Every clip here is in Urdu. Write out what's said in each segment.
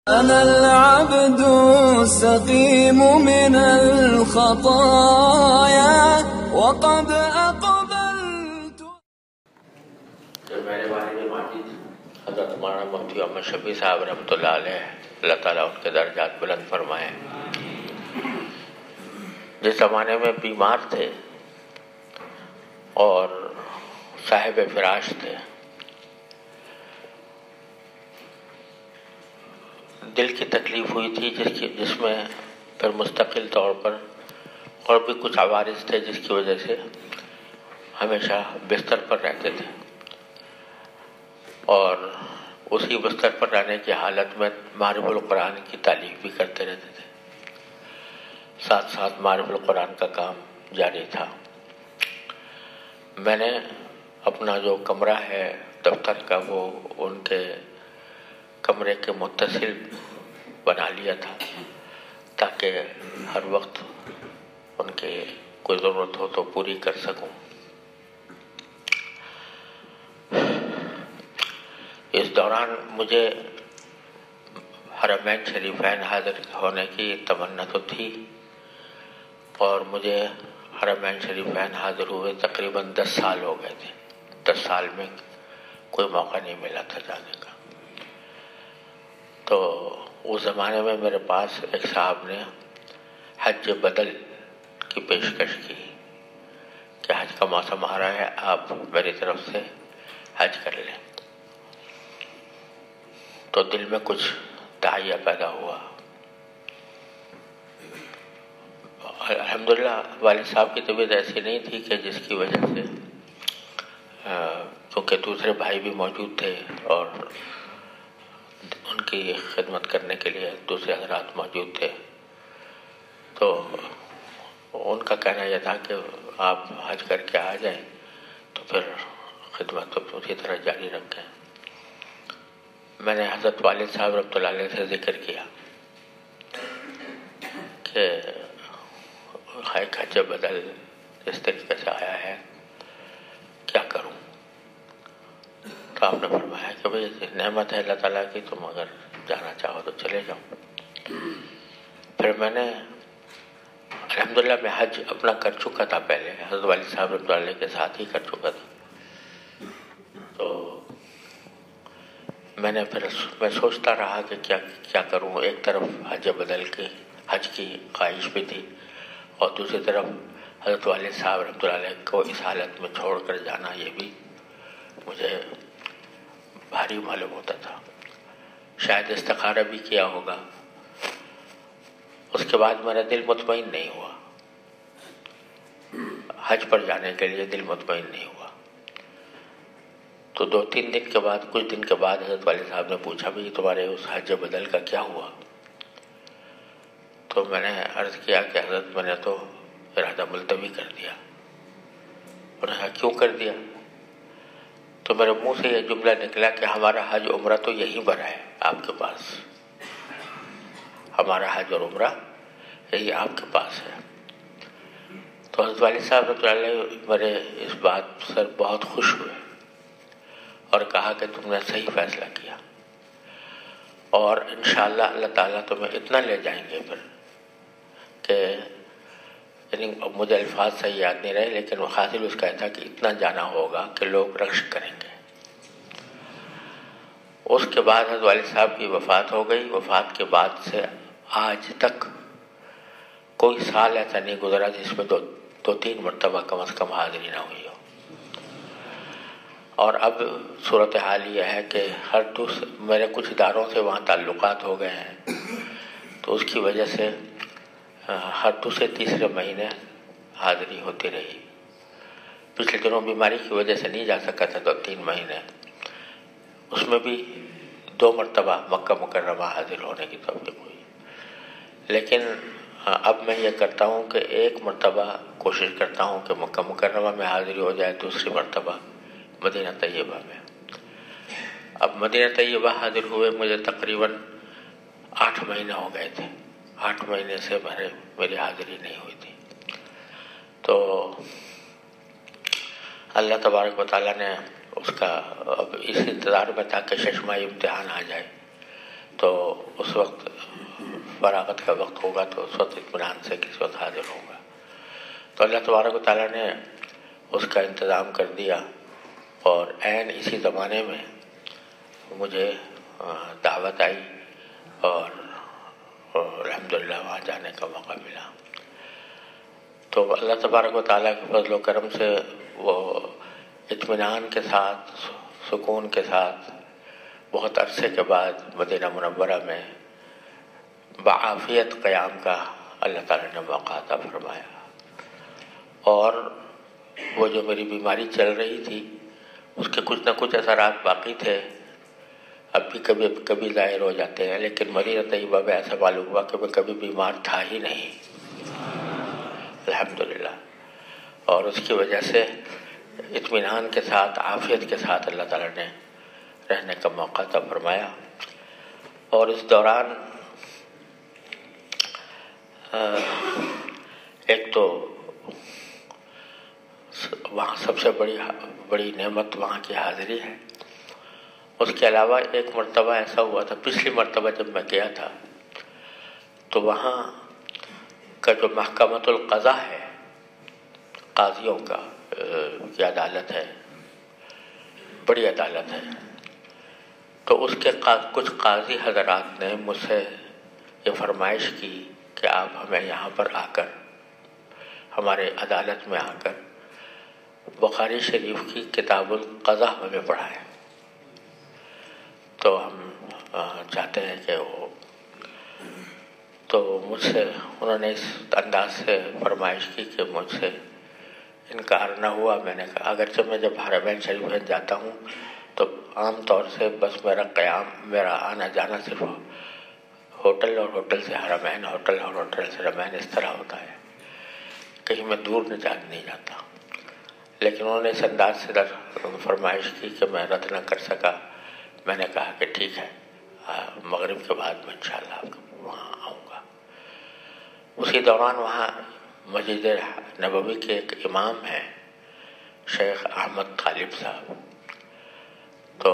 أنا العبد السقيم من الخطايا وقد أقبلت. میرے والد ماجد حضرت مولانا مفتی محمد شفیع صاحب رحمۃ اللہ علیہ، اللہ تعالیٰ ان کے درجات بلند فرمائے، جس زمانے میں بیمار تھے اور صاحب فراش تھے، دل کی تکلیف ہوئی تھی جس میں پھر مستقل طور پر اور بھی کچھ عوارض تھے جس کی وجہ سے ہمیشہ بستر پر رہتے تھے، اور اسی بستر پر رہنے کی حالت میں معرف القرآن کی تعلیم بھی کرتے رہتے تھے، ساتھ ساتھ معرف القرآن کا کام جاری تھا۔ میں نے اپنا جو کمرہ ہے دفتر کا وہ ان کے کمرے کے متصل بنا لیا تھا تاکہ ہر وقت ان کے کوئی ضرورت ہو تو پوری کر سکوں۔ اس دوران مجھے حرمین شریفین حاضر ہونے کی تمنا تو تھی، اور مجھے حرمین شریفین حاضر ہوئے تقریباً 10 سال ہو گئے تھے۔ 10 سال میں کوئی موقع نہیں ملا تھا جانے کا۔ تو اس زمانے میں میرے پاس ایک صاحب نے حج بدل کی پیشکش کی کہ حج کا موسم آ رہا ہے، آپ میری طرف سے حج کر لیں۔ تو دل میں کچھ داعیہ پیدا ہوا۔ الحمدللہ والد صاحب کی طبیعت ایسی نہیں تھی کہ جس کی وجہ سے کیونکہ دوسرے بھائی بھی موجود تھے اور ان کی خدمت کرنے کے لیے دوسرے حضرات موجود تھے، تو ان کا کہنا یہ تھا کہ آپ حج کر کے آ جائیں تو پھر خدمت تو اسی طرح جاری رکھیں۔ میں نے حضرت والد صاحب رحمۃ اللہ علیہ سے ذکر کیا کہ حج بدل اس طریقے سے آیا ہے، کیا کروں؟ تو آپ نے فرمایا کہ بھئی نعمت ہے اللہ تعالیٰ کی، تم اگر جانا چاہو تو چلے جاؤ۔ پھر میں نے الحمدللہ میں حج اپنا کر چکا تھا، پہلے حضرت والد صاحب رحمۃ اللہ علیہ کے ساتھ ہی کر چکا تھا۔ تو میں نے پھر میں سوچتا رہا کہ کیا کروں۔ ایک طرف حج بدل کے حج کی خواہش بھی تھی، اور دوسری طرف حضرت والد صاحب رحمۃ اللہ علیہ کو اس حالت میں چھوڑ کر جانا یہ بھی مجھے بھاری معلوم ہوتا تھا۔ شاید استخارہ بھی کیا ہوگا، اس کے بعد میرا دل مطمئن نہیں ہوا، حج پر جانے کے لیے دل مطمئن نہیں ہوا۔ تو 2-3 دن کے بعد، کچھ دن کے بعد حضرت والد صاحب نے پوچھا بھی تمہارے اس حج بدل کا کیا ہوا؟ تو میں نے عرض کیا کہ حضرت میں نے تو ارادہ ملتوی کر دیا۔ انہوں نے کہا کیوں کر دیا؟ تو میرے منہ سے یہ جملہ نکلا کہ ہمارا حج عمرہ تو یہیں پر ہے آپ کے پاس، ہمارا حج اور عمرہ یہی آپ کے پاس ہے۔ تو حضرت والد صاحب رحمۃ اللہ علیہ میرے اس بات سے بہت خوش ہوئے اور کہا کہ تم نے صحیح فیصلہ کیا، اور انشاءاللہ اللہ تعالیٰ تمہیں اتنا لے جائیں گے پھر کہ یعنی مجھے الفاظ صحیح یاد نہیں رہے، لیکن وہ حاصل اس کا تھا کہ اتنا جانا ہوگا کہ لوگ رقص کریں گے۔ اس کے بعد حضرت والد صاحب کی وفات ہو گئی۔ وفات کے بعد سے آج تک کوئی سال ایسا نہیں گزرا جس میں 2-3 مرتبہ کم از کم حاضری نہ ہوئی ہو۔ اور اب صورتحال یہ ہے کہ میرے کچھ اداروں سے وہاں تعلقات ہو گئے ہیں، تو اس کی وجہ سے ہر دوسرے تیسرے مہینے حاضری ہوتی رہی۔ پچھلے دنوں بیماری کی وجہ سے نہیں جا سکا تھا 2-3 مہینے، اس میں بھی 2 مرتبہ مکہ مکرمہ حاضر ہونے کی توفیق ہوئی۔ لیکن اب میں یہ کرتا ہوں کہ 1 مرتبہ کوشش کرتا ہوں کہ مکہ مکرمہ میں حاضری ہو جائے، دوسری مرتبہ مدینہ طیبہ میں۔ اب مدینہ طیبہ حاضر ہوئے مجھے تقریباً 8 مہینے ہو گئے تھے، 8 مہینے سے میری حاضری نہیں ہوئی تھی۔ تو اللہ تبارک و تعالیٰ نے اس کا اب اس انتظار میں تھا کہ 6واں امتحان آ جائے، تو اس وقت فراغت کا وقت ہوگا تو اس وقت اطمینان سے کسی وقت حاضر ہوں گا۔ تو اللہ تبارک و تعالیٰ نے اس کا انتظام کر دیا، اور عین اسی زمانے میں مجھے دعوت آئی اور الحمدللہ وہاں جانے کا موقع ملا۔ تو اللہ تبارک و تعالیٰ کے فضل و کرم سے وہ اطمینان کے ساتھ، سکون کے ساتھ بہت عرصے کے بعد مدینہ منورہ میں بعافیت قیام کا اللہ تعالیٰ نے موقع عطا فرمایا، اور وہ جو میری بیماری چل رہی تھی اس کے کچھ نہ کچھ اثرات باقی تھے، اب بھی کبھی کبھی ظاہر ہو جاتے ہیں، لیکن مدینہ طیبہ میں ایسا معلوم ہوا کہ میں کبھی بیمار تھا ہی نہیں، الحمدللہ۔ اور اس کی وجہ سے اطمینان کے ساتھ، عافیت کے ساتھ اللہ تعالیٰ نے رہنے کا موقع عطا فرمایا۔ اور اس دوران ایک تو وہاں سب سے بڑی نعمت وہاں کی حاضری ہے، اس کے علاوہ ایک مرتبہ ایسا ہوا تھا، پچھلی مرتبہ جب میں گیا تھا تو وہاں کا جو محکمۃ القضاء ہے، قاضیوں کا کی عدالت ہے، بڑی عدالت ہے، تو اس کے کچھ قاضی حضرات نے مجھ سے یہ فرمائش کی کہ آپ ہمیں یہاں پر آ کر، ہمارے عدالت میں آ کر بخاری شریف کی کتاب القضاء ہمیں پڑھائیں۔ تو ہم چاہتے ہیں کہ وہ، تو مجھ سے انہوں نے اس انداز سے فرمائش کی کہ مجھ سے انکار نہ ہوا۔ میں نے کہا اگرچہ میں جب حرمین شریفین جاتا ہوں تو عام طور سے بس میرا آنا جانا صرف ہوٹل اور ہوٹل سے حرمین، ہوٹل اور ہوٹل سے حرمین اس طرح ہوتا ہے، کہیں میں دور نہیں جاتا، لیکن انہوں نے اس انداز سے فرمائش کی کہ میں رد نہ کر سکا۔ میں نے کہا کہ ٹھیک ہے، مغرب کے بعد میں انشاءاللہ آپ وہاں آؤں گا۔ اسی دوران وہاں مسجد نبوی کے ایک امام ہیں شیخ احمد طالب صاحب، تو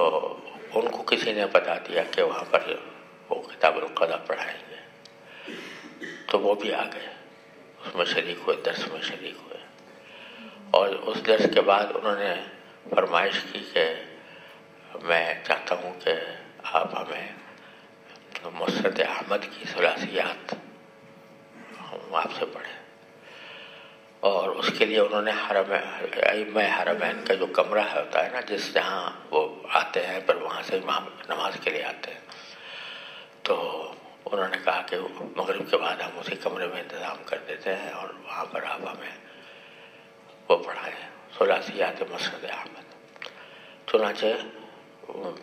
ان کو کسی نے بتا دیا کہ وہاں پر وہ کتاب القضاء پڑھائیں گے، تو وہ بھی آ گئے، اس میں شریک ہوئے، درس میں شریک ہوئے۔ اور اس درس کے بعد انہوں نے فرمائش کی کہ میں چاہتا ہوں کہ آپ ہمیں مسند احمد کی ثلاثیات ہم آپ سے پڑھیں، اور اس کے لیے انہوں نے حرمین کا جو کمرہ ہوتا ہے نا، جہاں وہ آتے ہیں پھر وہاں سے امام نماز کے لیے آتے ہیں، تو انہوں نے کہا کہ مغرب کے بعد ہم اسی کمرے میں انتظام کر دیتے ہیں اور وہاں پر آپ ہمیں وہ پڑھائیں، ثلاثیات مسند احمد۔ چنانچہ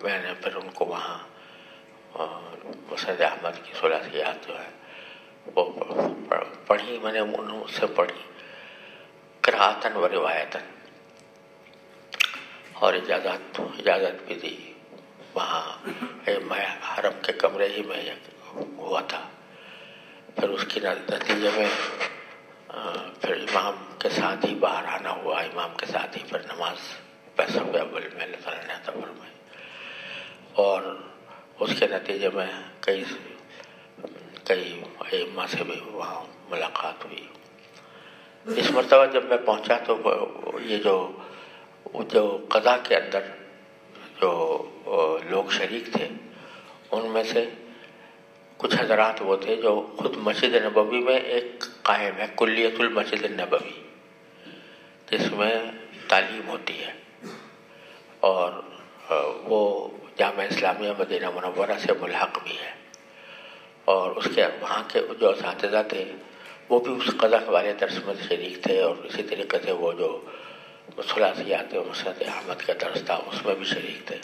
میں نے پھر ان کو وہاں مسند احمد کی ثلاثیات جو ہے وہ پڑھی، میں نے انہوں سے پڑھی قراءتاً و روایتاً، اور اجازت بھی دی۔ وہاں میں حرم کے کمرے ہی میں ہوا تھا۔ پھر اس کے نتیجے میں پھر امام کے ساتھ ہی باہر آنا ہوا، امام کے ساتھ ہی پھر نماز صف اول میں اللہ تعالیٰ نے عطا فرمائی، اور اس کے نتیجے میں کئی ائمہ سے بھی وہاں ملاقات ہوئی۔ اس مرتبہ جب میں پہنچا تو یہ جو قضاء کے اندر جو لوگ شریک تھے، ان میں سے کچھ حضرات وہ تھے جو خود مسجد نبوی میں ایک قائم ہے کلیت المسجد النبوی، جس میں تعلیم ہوتی ہے، اور وہ جامعہ اسلامیہ مدینہ منورہ سے ملحق بھی ہے، اور اس کے وہاں کے جو اساتذہ تھے وہ بھی اس قضاء والے درس میں شریک تھے، اور اسی طریقے سے وہ جو ثلاثیات مسند احمد کا درس تھا اس میں بھی شریک تھے۔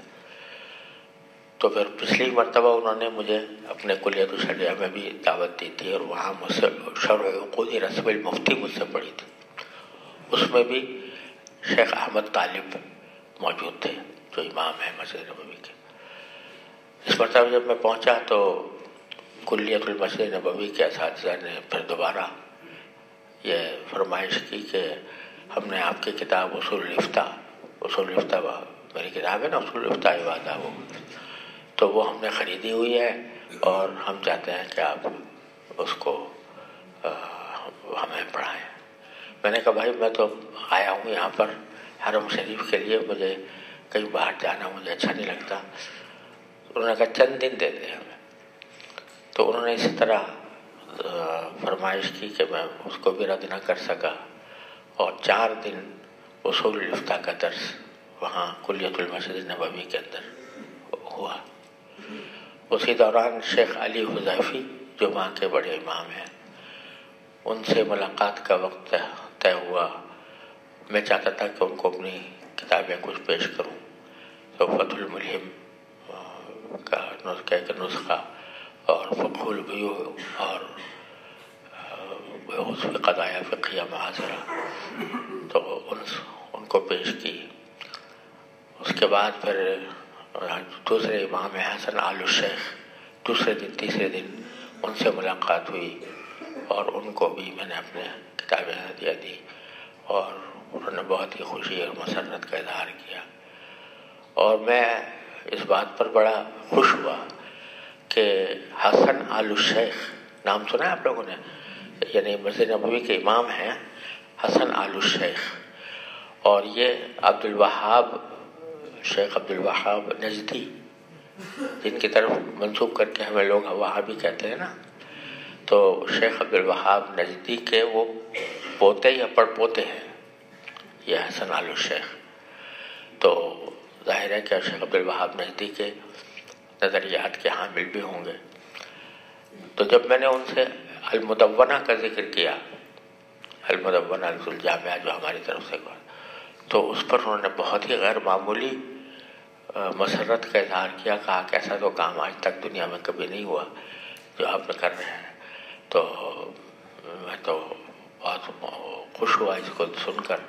تو پھر پچھلی مرتبہ انہوں نے مجھے اپنے کلیت الشریعہ میں بھی دعوت دی تھی، اور وہاں مجھ سے شرح عقود رسم المفتی مجھ سے پڑھی تھی، اس میں بھی شیخ احمد طالب موجود تھے جو امام ہیں مسجد نبوی کے۔ اس مرتبہ جب میں پہنچا تو کلیت المسجد نبوی کے اساتذہ نے پھر دوبارہ یہ فرمائش کی کہ ہم نے آپ کی کتاب اصول الفتح میری کتاب ہے نا اصول الفتح عبادہ، وہ تو وہ ہم نے خریدی ہوئی ہے، اور ہم چاہتے ہیں کہ آپ اس کو ہمیں پڑھائیں۔ میں نے کہا بھائی میں تو آیا ہوں یہاں پر حرم شریف کے لیے، مجھے کہیں باہر جانا مجھے اچھا نہیں لگتا۔ انہوں نے کہا چند دن دے دیں ہمیں۔ تو انہوں نے اسی طرح فرمائش کی کہ میں اس کو بھی رد نہ کر سکا، اور 4 دن اصول الفقہ کا درس وہاں کلیۃ المسجد النبوی کے اندر ہوا۔ اسی دوران شیخ علی حذیفی جو وہاں کے بڑے امام ہیں، ان سے ملاقات کا وقت طے ہوا۔ میں چاہتا تھا کہ ان کو اپنی کتابیں کچھ پیش کروں، تو فتح الملہم کا نسخہ اور فقہ البیوع اور اس میں قضایا فقہیہ معاصرہ، تو ان کو پیش کی۔ اس کے بعد پھر دوسرے امام حسن آل الشیخ دوسرے دن تیسرے دن ان سے ملاقات ہوئی، اور ان کو بھی میں نے اپنے کتابیں ہدیہ دی، اور انہوں نے بہت ہی خوشی اور مسرت کا اظہار کیا۔ اور میں اس بات پر بڑا خوش ہوا کہ حسن آل الشیخ نام سنا ہے آپ لوگوں نے؟ یعنی مسجد نبوی کے امام ہیں حسن آل الشیخ، اور یہ شیخ عبد الوہاب نجدی، جن کی طرف منسوب کر کے ہمیں لوگ وہابی کہتے ہیں نا، تو شیخ عبد الوہاب نجدی کے وہ پوتے یا پڑ پوتے ہیں یہ حسن آل الشیخ۔ تو ظاہر ہے کہ شیخ عبد الوہاب نجدی کے نظریات کے حامل بھی ہوں گے۔ تو جب میں نے ان سے المدونہ کا ذکر کیا، المدونہ الجامعہ جو ہماری طرف سے ہوا، تو اس پر انہوں نے بہت ہی غیر معمولی مسرت کا اظہار کیا، کہا کہ ایسا تو کام آج تک دنیا میں کبھی نہیں ہوا جو آپ نے کر رہے ہیں۔ تو میں تو بہت خوش ہوا اس کو سن کر۔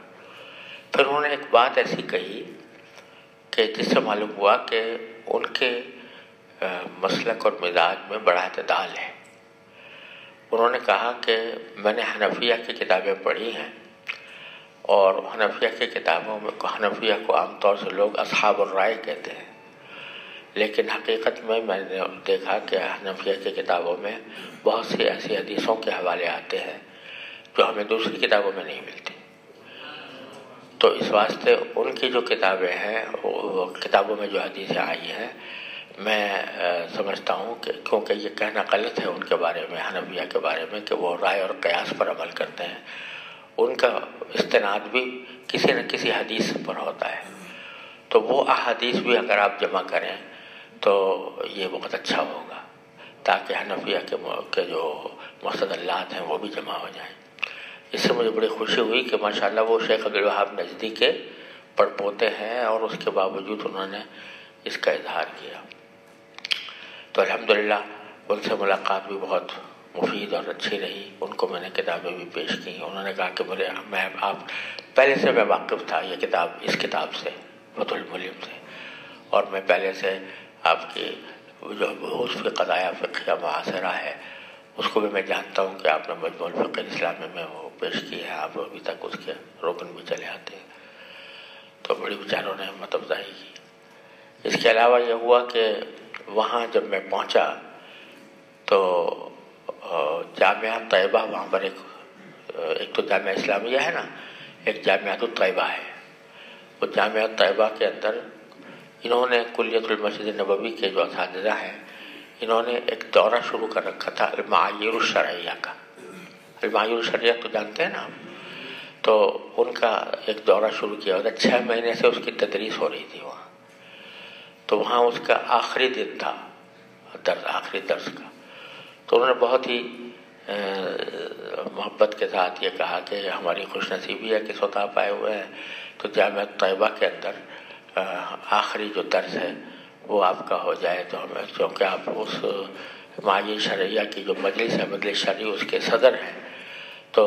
پھر انہوں نے ایک بات ایسی کہی کہ جس سے معلوم ہوا کہ ان کے مسلک اور مزاج میں بڑا اعتدال ہے۔ انہوں نے کہا کہ میں نے حنفیہ کی کتابیں پڑھی ہیں، اور حنفیہ کی کتابوں میں حنفیہ کو عام طور سے لوگ اصحاب الرائے کہتے ہیں، لیکن حقیقت میں نے دیکھا کہ حنفیہ کی کتابوں میں بہت سی ایسی حدیثوں کے حوالے آتے ہیں جو ہمیں دوسری کتابوں میں نہیں ملتی۔ تو اس واسطے ان کی جو کتابیں ہیں، وہ کتابوں میں جو حدیثیں آئی ہیں، میں سمجھتا ہوں کہ کیونکہ یہ کہنا غلط ہے ان کے بارے میں، حنفیہ کے بارے میں، کہ وہ رائے اور قیاس پر عمل کرتے ہیں۔ ان کا استناد بھی کسی نہ کسی حدیث پر ہوتا ہے، تو وہ احادیث بھی اگر آپ جمع کریں تو یہ بہت اچھا ہوگا، تاکہ حنفیہ کے جو مستدلات ہیں وہ بھی جمع ہو جائیں۔ اس سے مجھے بڑی خوشی ہوئی کہ ماشاءاللہ وہ شیخ عبد الوہاب نجدی کے پڑ پوتے ہیں، اور اس کے باوجود انہوں نے اس کا اظہار کیا۔ تو الحمدللہ ان سے ملاقات بھی بہت مفید اور اچھی رہی۔ ان کو میں نے کتابیں بھی پیش کی۔ انہوں نے کہا کہ آپ پہلے سے میں واقف تھا اس کتاب سے، فتح الملہم سے، اور میں پہلے سے آپ کی جو بحوث فی قضایا فقہیہ معاصرہ ہے اس کو بھی میں جانتا ہوں کہ آپ نے مجموع الفقہ الاسلامی میں وہ پیش کی ہے، آپ ابھی تک اس کے رکن بھی چلے آتے ہیں۔ تو بڑی بیچاروں نے ہمت افزائی کی۔ اس کے علاوہ یہ ہوا کہ وہاں جب میں پہنچا تو جامعہ طیبہ، وہاں پر ایک تو جامعہ اسلامیہ ہے نا، ایک جامعہ طیبہ ہے۔ وہ جامعہ طیبہ کے اندر انہوں نے کلیۃ المسجد النبوی کے جو اساتذہ ہیں، انہوں نے ایک دورہ شروع کر رکھا تھا المعایر الشرعیہ کا۔ المعایر الشرعیہ تو جانتے ہیں نا آپ، تو ان کا ایک دورہ شروع کیا ہوتا، 6 مہینے سے اس کی تدریس ہو رہی تھی وہاں۔ تو وہاں اس کا آخری دن تھا، آخری درس کا۔ تو انہوں نے بہت ہی محبت کے ساتھ یہ کہا کہ ہماری خوش نصیبی ہے کہ سوتا آپ آئے ہوئے ہیں، تو جامعہ طیبہ کے اندر آخری جو درس ہے وہ آپ کا ہو جائے تو ہمیں، کیونکہ آپ اس معایر شرعیہ کی جو مجلس ہے، مجلس شرعی، اس کے صدر ہیں، تو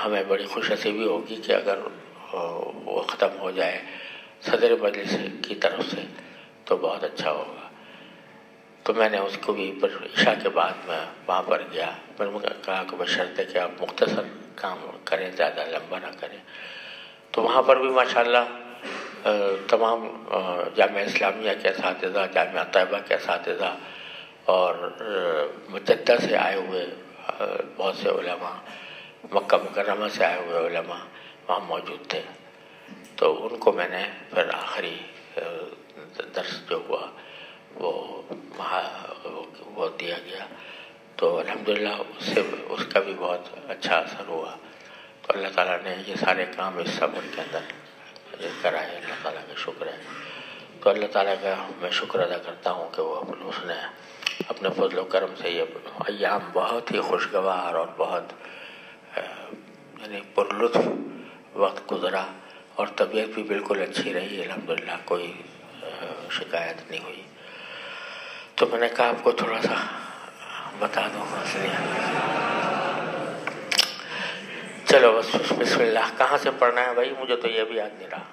ہمیں بڑی خوش نصیبی ہوگی کہ اگر وہ ختم ہو جائے صدر مجلس کی طرف سے تو بہت اچھا ہوگا۔ تو میں نے اس کو بھی عشاء کے بعد میں وہاں پر گیا۔ میں نے کہا کہ بشرط ہے کہ آپ مختصر کام کریں، زیادہ لمبا نہ کریں۔ تو وہاں پر بھی ماشاءاللہ تمام جامعہ اسلامیہ کے اساتذہ، جامعہ طیبہ کے اساتذہ اور جدہ سے آئے ہوئے بہت سے علماء، مکہ مکرمہ سے آئے ہوئے علماء وہاں موجود تھے. تو ان کو میں نے پھر آخری درس جو ہوا وہ دیا گیا. تو الحمدللہ اس کا بھی بہت اچھا اثر ہوا. تو اللہ تعالیٰ نے یہ سارے کام اس صبر کے اندر کرائے. اللہ تعالیٰ کا شکر ہے. تو اللہ تعالیٰ کا میں شکر ادا کرتا ہوں کہ اس نے اپنے فضل و کرم سے یہ ایام بہت ہی خوشگوار اور بہت یعنی پرلطف وقت گزرا، اور طبیعت بھی بالکل اچھی رہی الحمدللہ، کوئی شکایت نہیں ہوئی. تو میں نے کہا آپ کو تھوڑا سا بتا دوں. چلو بس بسم اللہ. کہاں سے پڑھنا ہے بھائی؟ مجھے تو یہ بھی یاد نہیں رہا.